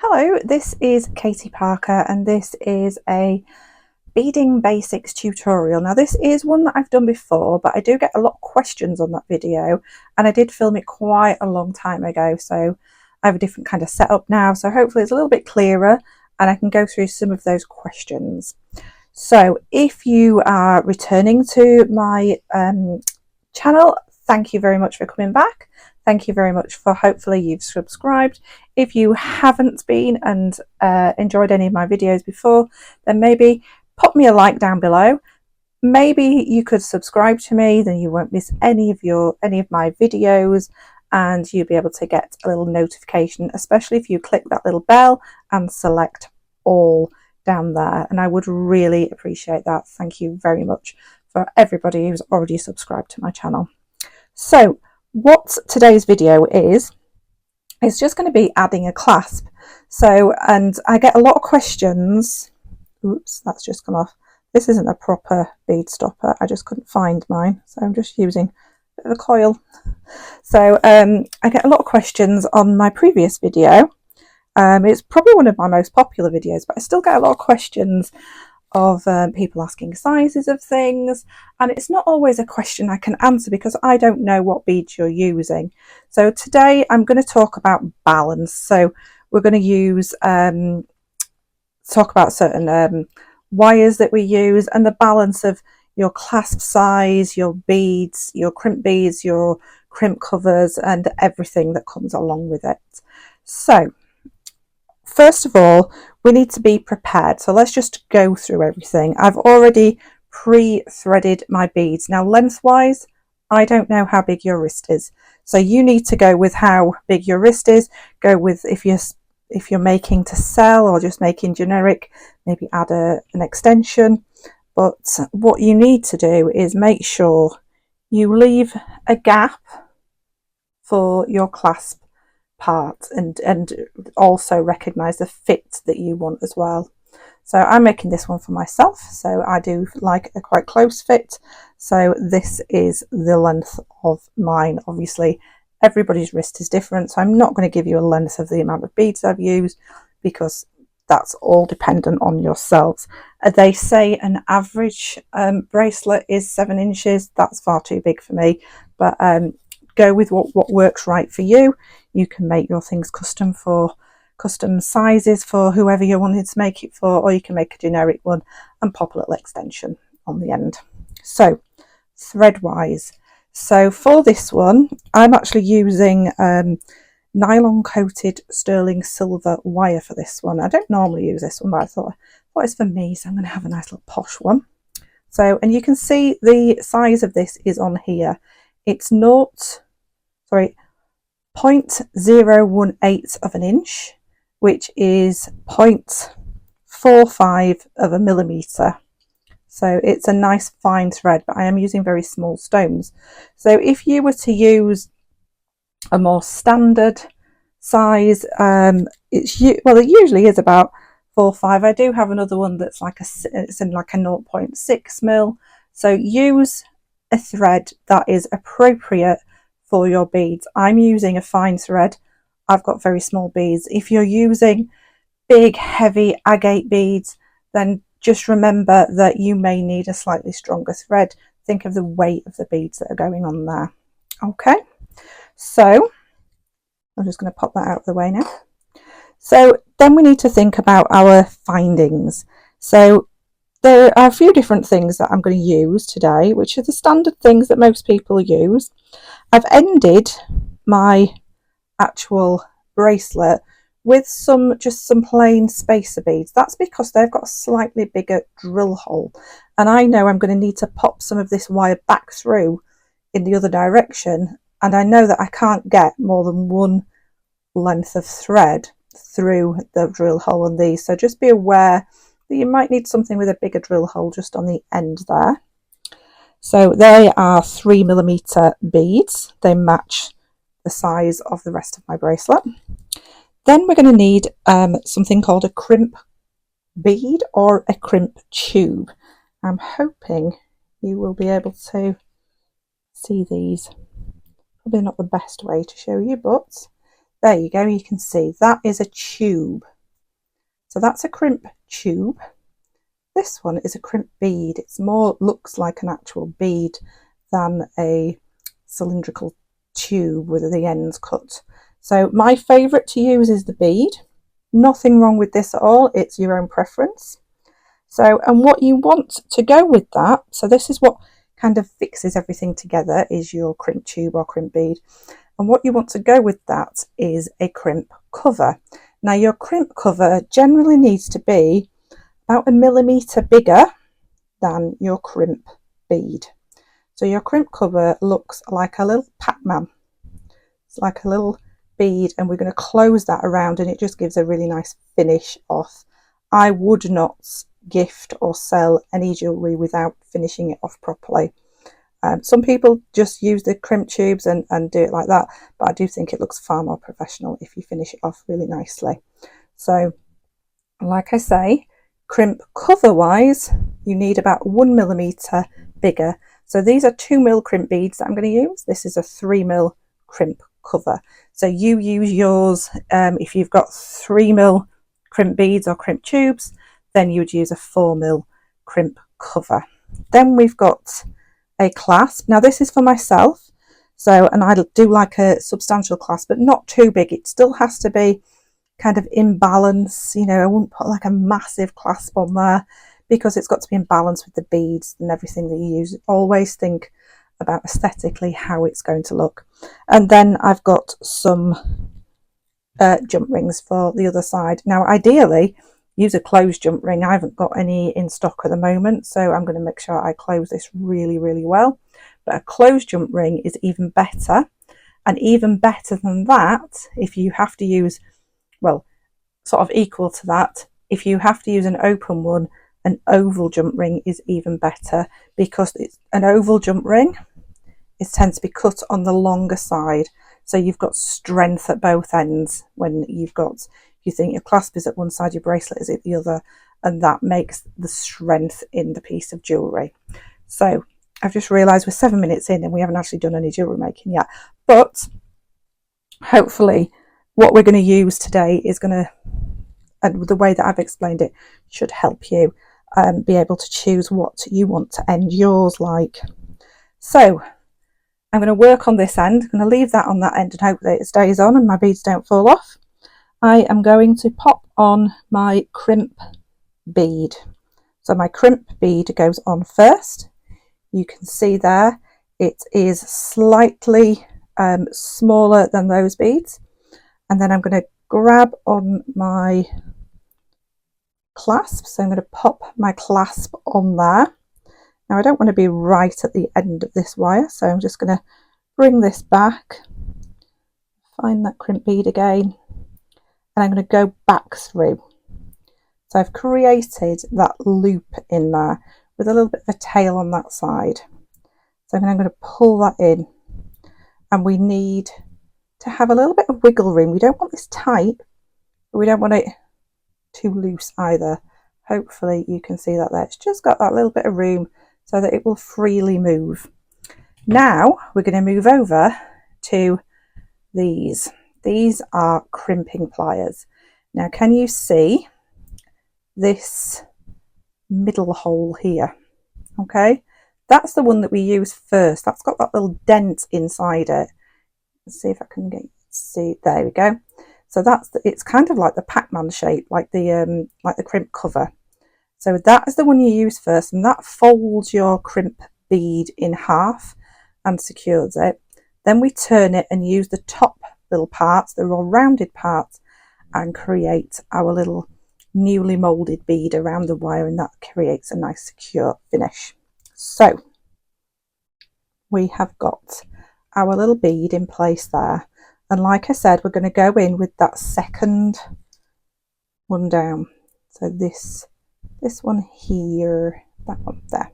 Hello, this is Katie Parker and this is a beading basics tutorial. Now this is one that I've done before, but I do get a lot of questions on that video and I did film it quite a long time ago, so I have a different kind of setup now, so hopefully it's a little bit clearer and I can go through some of those questions. So if you are returning to my channel, thank you very much for coming back. Thank you very much for hopefully you've subscribed. If you haven't been and enjoyed any of my videos before, then maybe pop me a like down below. Maybe you could subscribe to me, then you won't miss any of my videos and you'll be able to get a little notification, especially if you click that little bell and select all down there, and I would really appreciate that. Thank you very much for everybody who's already subscribed to my channel. So what today's video is just going to be adding a clasp. So, and I get a lot of questions. Oops, that's just come off. This isn't a proper bead stopper. I just couldn't find mine, so I'm just using a bit of a coil. So I get a lot of questions on my previous video. It's probably one of my most popular videos, but I still get a lot of questions of people asking sizes of things, and it's not always a question I can answer because I don't know what beads you're using. So today I'm going to talk about balance. So we're going to use talk about certain wires that we use and the balance of your clasp size, your beads, your crimp beads, your crimp covers, and everything that comes along with it. So first of all, we need to be prepared. So let's just go through everything. I've already pre-threaded my beads. Now lengthwise, I don't know how big your wrist is. So you need to go with how big your wrist is. Go with if you're making to sell or just making generic, maybe add an extension. But what you need to do is make sure you leave a gap for your clasp part and also recognize the fit that you want as well. So I'm making this one for myself, so I do like a quite close fit, so this is the length of mine. Obviously everybody's wrist is different, so I'm not going to give you a length of the amount of beads I've used because that's all dependent on yourselves. They say an average bracelet is 7 inches. That's far too big for me, but go with what works right for you. You can make your things custom sizes for whoever you're wanting to make it for, or you can make a generic one and pop a little extension on the end. So thread wise, so for this one I'm actually using nylon coated sterling silver wire for this one. I don't normally use this one, but I thought it's for me, so I'm going to have a nice little posh one. So, and you can see the size of this is on here. It's 0.018 of an inch, which is 0.45 of a millimeter. So it's a nice fine thread, but I am using very small stones. So if you were to use a more standard size, it usually is about 4.5. I do have another one that's like it's in like a 0.6 mil. So use a thread that is appropriate for your beads. I'm using a fine thread. I've got very small beads. If you're using big heavy agate beads, then just remember that you may need a slightly stronger thread. Think of the weight of the beads that are going on there. Okay, so I'm just going to pop that out of the way now. So then we need to think about our findings. So there are a few different things that I'm going to use today, which are the standard things that most people use. I've ended my actual bracelet with just some plain spacer beads. That's because they've got a slightly bigger drill hole, and I know I'm going to need to pop some of this wire back through in the other direction, and I know that I can't get more than one length of thread through the drill hole on these, so just be aware that you might need something with a bigger drill hole just on the end there. So they are 3mm beads. They match the size of the rest of my bracelet. Then we're going to need something called a crimp bead or a crimp tube. I'm hoping you will be able to see these. Probably not the best way to show you, but There you go, you can see that is a tube. So that's a crimp tube. This one is a crimp bead. It's more looks like an actual bead than a cylindrical tube with the ends cut. So my favourite to use is the bead. Nothing wrong with this at all, it's your own preference. So, and what you want to go with that, so this is what kind of fixes everything together, is your crimp tube or crimp bead. And what you want to go with that is a crimp cover. Now your crimp cover generally needs to be about 1 millimetre bigger than your crimp bead. So your crimp cover looks like a little Pac-Man. It's like a little bead, and we're going to close that around, and it just gives a really nice finish off. I would not gift or sell any jewellery without finishing it off properly. Some people just use the crimp tubes and do it like that, but I do think it looks far more professional if you finish it off really nicely. So like I say, crimp cover wise, you need about 1 millimetre bigger. So these are 2mm crimp beads that I'm going to use. This is a 3mm crimp cover. So you use yours, if you've got 3mm crimp beads or crimp tubes, then you would use a 4mm crimp cover. Then we've got a clasp. Now this is for myself, so, and I do like a substantial clasp, but not too big. It still has to be kind of in balance, you know. I wouldn't put like a massive clasp on there because it's got to be in balance with the beads and everything that you use. Always think about aesthetically how it's going to look. And then I've got some jump rings for the other side. Now ideally use a closed jump ring. I haven't got any in stock at the moment, so I'm going to make sure I close this really well. But a closed jump ring is even better, and even better than that, if you have to use, well, sort of equal to that, if you have to use an open one, an oval jump ring is even better, because it's an oval jump ring, it tends to be cut on the longer side, so you've got strength at both ends. When you've got, you think your clasp is at one side, your bracelet is at the other, and that makes the strength in the piece of jewellery. So I've just realised we're 7 minutes in and we haven't actually done any jewellery making yet, but hopefully what we're going to use today is going to, and the way that I've explained it, should help you be able to choose what you want to end yours like. So I'm going to work on this end. I'm going to leave that on that end and hope that it stays on and my beads don't fall off. I am going to pop on my crimp bead. So my crimp bead goes on first. You can see there it is slightly smaller than those beads. And then I'm going to grab on my clasp. So I'm going to pop my clasp on there. Now I don't want to be right at the end of this wire, so I'm just going to bring this back, find that crimp bead again, and I'm going to go back through. So I've created that loop in there with a little bit of a tail on that side. So I'm going to pull that in, and we need to have a little bit of wiggle room. We don't want this tight, but we don't want it too loose either. Hopefully you can see that there. It's just got that little bit of room so that it will freely move. Now we're going to move over to these. These are crimping pliers. Now can you see this middle hole here? Okay, that's the one that we use first. That's got that little dent inside it. Let's see if I can see. There we go. So that's it's kind of like the Pac-Man shape, like the crimp cover. So that is the one you use first, and that folds your crimp bead in half and secures it. Then we turn it and use the top little parts, the raw rounded parts, and create our little newly moulded bead around the wire, and that creates a nice secure finish. So we have got our little bead in place there, and like I said, we're going to go in with that second one down. So this one here, that one there.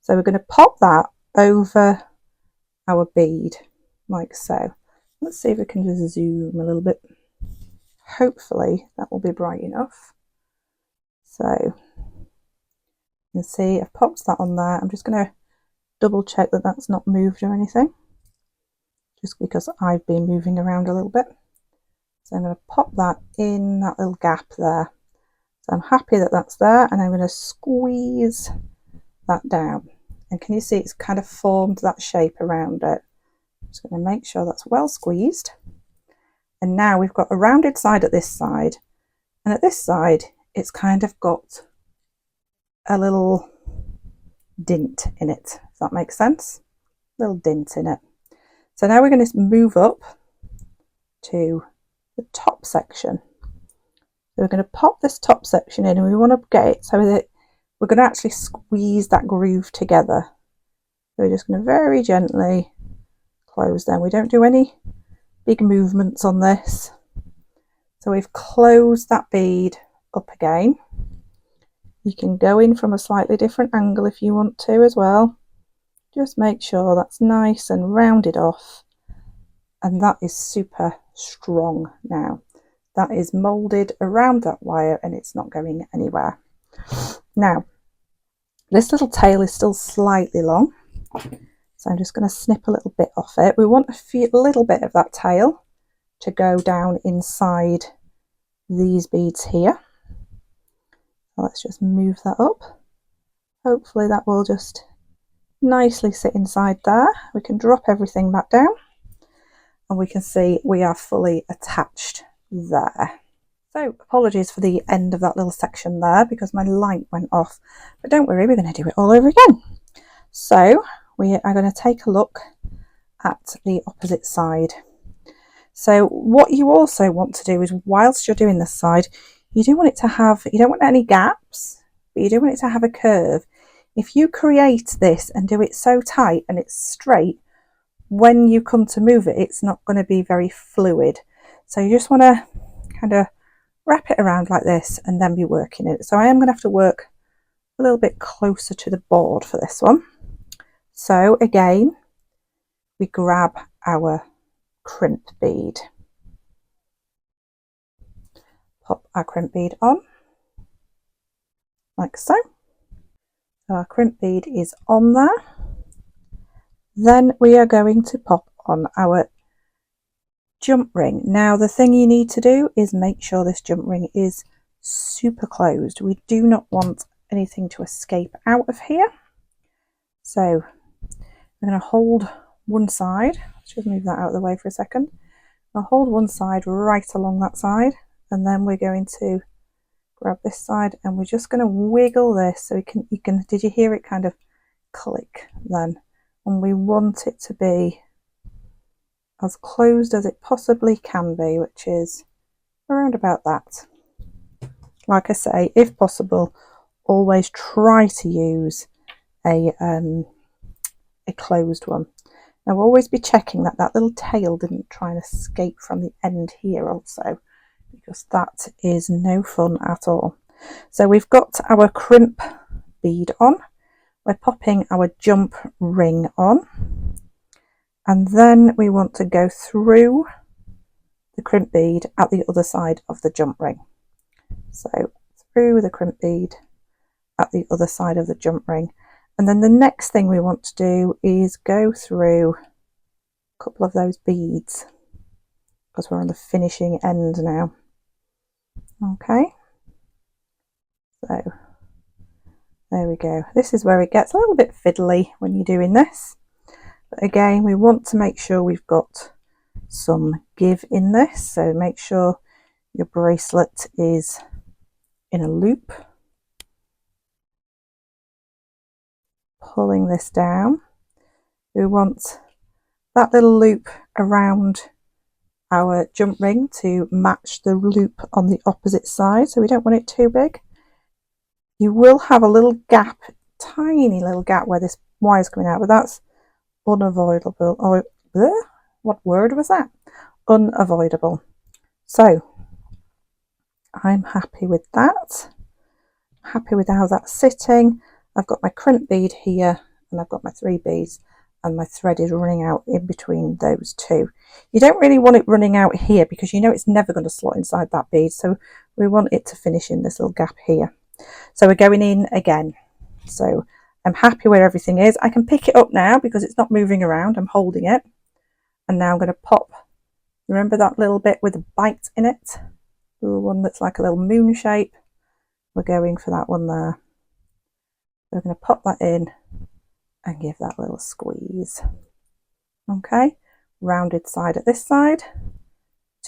So we're going to pop that over our bead like so. Let's see if we can just zoom a little bit. Hopefully that will be bright enough. So you can see I've popped that on there. I'm just going to double check that that's not moved or anything, just because I've been moving around a little bit. So I'm going to pop that in that little gap there. So I'm happy that that's there, and I'm going to squeeze that down. And can you see it's kind of formed that shape around it? I'm just going to make sure that's well squeezed. And now we've got a rounded side at this side, and at this side it's kind of got a little dint in it, if that makes sense. Little dint in it. So now we're going to move up to the top section. So we're going to pop this top section in, and we want to get it so that we're going to actually squeeze that groove together. So we're just going to very gently close them. We don't do any big movements on this. So we've closed that bead up again. You can go in from a slightly different angle if you want to as well. Just make sure that's nice and rounded off. And that is super strong now. That is moulded around that wire and it's not going anywhere. Now, this little tail is still slightly long. So I'm just going to snip a little bit off it. We want a little bit of that tail to go down inside these beads here. So let's just move that up. Hopefully that will just nicely sit inside there. We can drop everything back down and we can see we are fully attached there. So apologies for the end of that little section there because my light went off, but don't worry, we're going to do it all over again. So we are going to take a look at the opposite side. So what you also want to do is, whilst you're doing this side, you do want it to have, you don't want any gaps, but you do want it to have a curve. If you create this and do it so tight and it's straight, when you come to move it, it's not going to be very fluid. So you just want to kind of wrap it around like this and then be working it. So I am going to have to work a little bit closer to the board for this one. So again, we grab our crimp bead, pop our crimp bead on like so. So our crimp bead is on there. Then we are going to pop on our jump ring. Now the thing you need to do is make sure this jump ring is super closed. We do not want anything to escape out of here. So I'm going to hold one side. Let's just move that out of the way for a second. I'll hold one side right along that side, and then we're going to grab this side and we're just going to wiggle this so did you hear it kind of click then? And we want it to be as closed as it possibly can be, which is around about that. Like I say, if possible, always try to use a closed one. Now always be checking that that little tail didn't try and escape from the end here also, because that is no fun at all. So we've got our crimp bead on, we're popping our jump ring on, and then we want to go through the crimp bead at the other side of the jump ring. So through the crimp bead at the other side of the jump ring. And then the next thing we want to do is go through a couple of those beads because we're on the finishing end now. Okay, so there we go. This is where it gets a little bit fiddly when you're doing this. But again, we want to make sure we've got some give in this. So make sure your bracelet is in a loop. Pulling this down. We want that little loop around our jump ring to match the loop on the opposite side, so we don't want it too big. You will have a little gap, tiny little gap where this wire is coming out, but that's unavoidable. Or what word was that? Unavoidable. So I'm happy with that. Happy with how that's sitting. I've got my crimp bead here and I've got my 3 beads and my thread is running out in between those two. You don't really want it running out here because you know it's never going to slot inside that bead, so we want it to finish in this little gap here. So we're going in again. So I'm happy where everything is. I can pick it up now because it's not moving around. I'm holding it, and now I'm going to pop Remember that little bit with a bite in it? The one that's like a little moon shape? We're going for that one there. We're going to pop that in and give that little squeeze. Okay, rounded side at this side.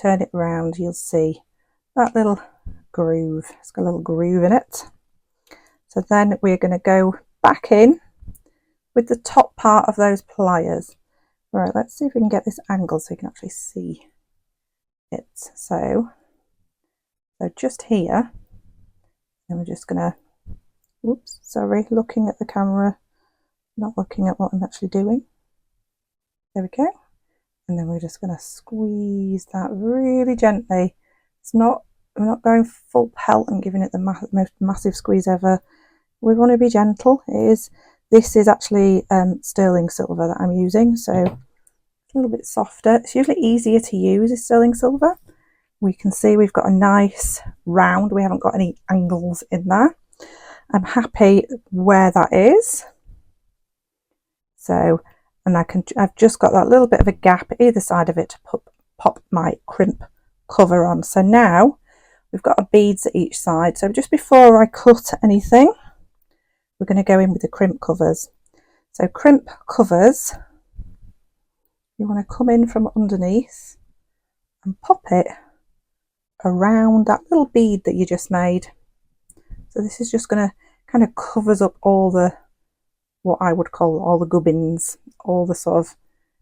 Turn it round, you'll see that little groove. It's got a little groove in it. So then we're going to go back in with the top part of those pliers. Right, let's see if we can get this angle so you can actually see it. So just here, and we're just gonna, oops, sorry, looking at the camera, not looking at what I'm actually doing. There we go. And then we're just gonna squeeze that really gently. We're not going full pelt and giving it the most massive squeeze ever. We want to be gentle. This is actually sterling silver that I'm using, so a little bit softer. It's usually easier to use is sterling silver. We can see we've got a nice round. We haven't got any angles in there. I'm happy where that is. So, and I've just got that little bit of a gap either side of it to pop my crimp cover on. So now we've got our beads at each side. So just before I cut anything, we're going to go in with the crimp covers. So crimp covers, you want to come in from underneath and pop it around that little bead that you just made. So this is just going to kind of covers up all the, what I would call all the gubbins, all the sort of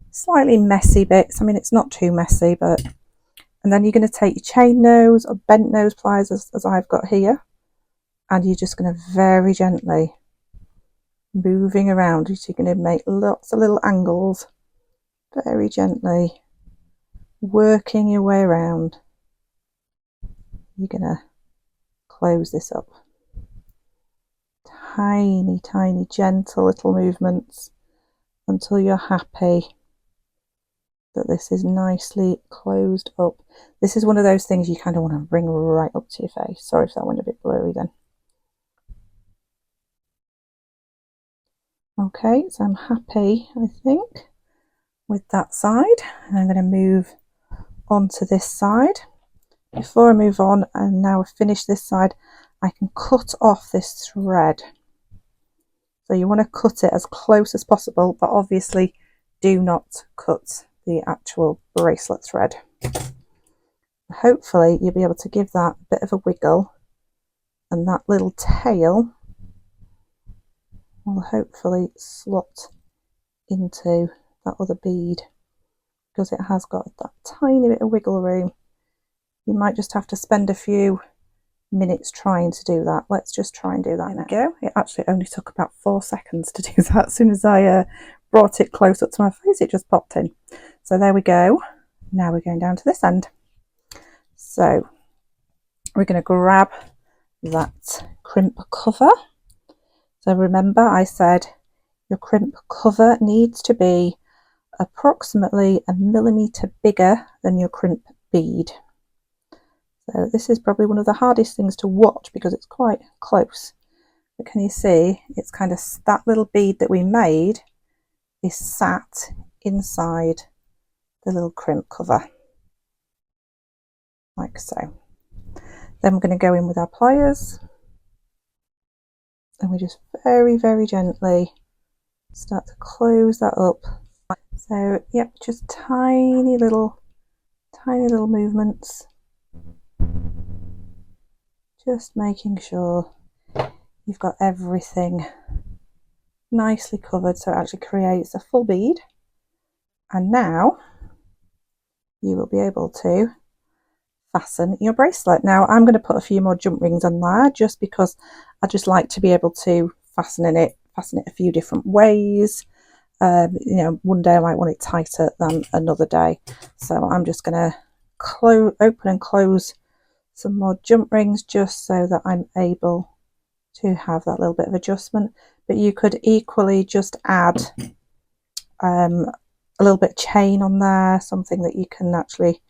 slightly messy bits. I mean, it's not too messy, but, and then you're going to take your chain nose or bent nose pliers as I've got here, and you're just going to very gently moving around. So you're going to make lots of little angles, very gently working your way around. You're going to close this up. Tiny, tiny, gentle little movements until you're happy that this is nicely closed up. This is one of those things you kind of want to bring right up to your face. Sorry if that went a bit blurry then. Okay, so I'm happy, I think, with that side. And I'm going to move on to this side. Before I move on and now finish this side, I can cut off this thread. So you want to cut it as close as possible, but obviously do not cut the actual bracelet thread. Hopefully you'll be able to give that a bit of a wiggle, and that little tail will hopefully slot into that other bead, because it has got that tiny bit of wiggle room. You might just have to spend a few minutes trying to do that. Let's just try and do that now. There we go. It actually only took about 4 seconds to do that. As soon as I brought it close up to my face, it just popped in. So there we go. Now we're going down to this end. So we're going to grab that crimp cover. So remember I said your crimp cover needs to be approximately 1 millimetre bigger than your crimp bead. So this is probably one of the hardest things to watch because it's quite close. But can you see it's kind of that little bead that we made is sat inside the little crimp cover, like so. Then we're going to go in with our pliers, and we just very, very gently start to close that up. So yep, just tiny little movements, just making sure you've got everything nicely covered so it actually creates a full bead. And now you will be able to fasten your bracelet. Now I'm going to put a few more jump rings on there just because I just like to be able to fasten it a few different ways. You know, one day I might want it tighter than another day, so I'm just going to open and close some more jump rings just so that I'm able to have that little bit of adjustment. But you could equally just add a little bit of chain on there, something that you can actually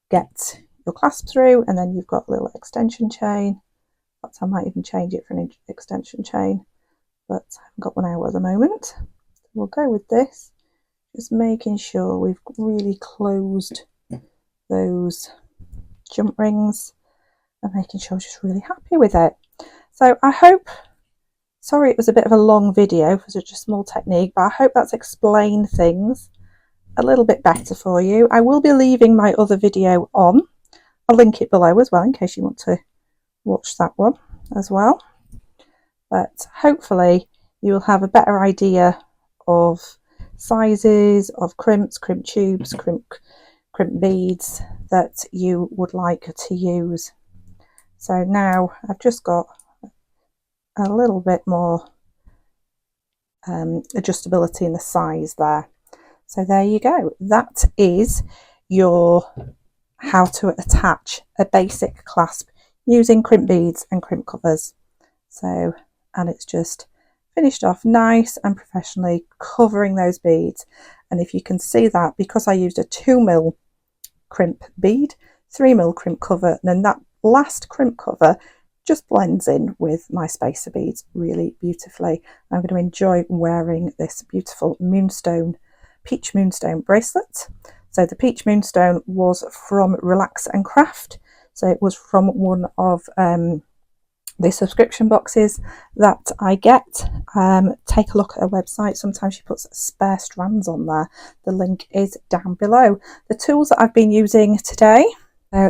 get your clasp through, and then you've got a little extension chain. Perhaps I might even change it for an extension chain, but I haven't got one out at the moment. So we'll go with this, just making sure we've really closed those jump rings and making sure she's really happy with it. So I hope, sorry it was a bit of a long video for such a small technique, but I hope that's explained things a little bit better for you. I will be leaving my other video on. I'll link it below as well in case you want to watch that one as well. But hopefully you will have a better idea of sizes of crimps, crimp tubes, crimp beads that you would like to use. So now I've just got a little bit more adjustability in the size there. So there you go. That is your how to attach a basic clasp using crimp beads and crimp covers. So, and it's just finished off nice and professionally, covering those beads. And if you can see that, because I used a 2mm crimp bead, 3mm crimp cover, and then that last crimp cover just blends in with my spacer beads really beautifully. I'm going to enjoy wearing this beautiful moonstone, peach moonstone bracelet. So the peach moonstone was from Relax and Craft. So it was from one of the subscription boxes that I get. Take a look at her website. Sometimes she puts spare strands on there. The link is down below. The tools that I've been using today,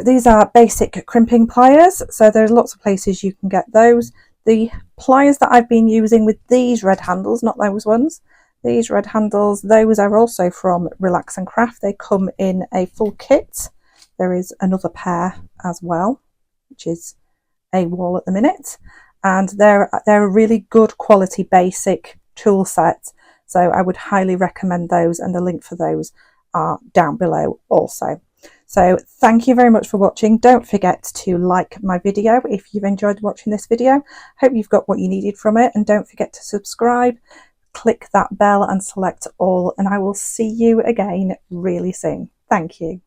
these are basic crimping pliers. So there's lots of places you can get those. The pliers that I've been using with these red handles, not those ones, these red handles, those are also from Relax and Craft. They come in a full kit. There is another pair as well, which is a wall at the minute, and they're a really good quality basic tool set. So I would highly recommend those, and the link for those are down below also. So thank you very much for watching. Don't forget to like my video if you've enjoyed watching this video. Hope you've got what you needed from it, and don't forget to subscribe, click that bell and select all, and I will see you again really soon. Thank you.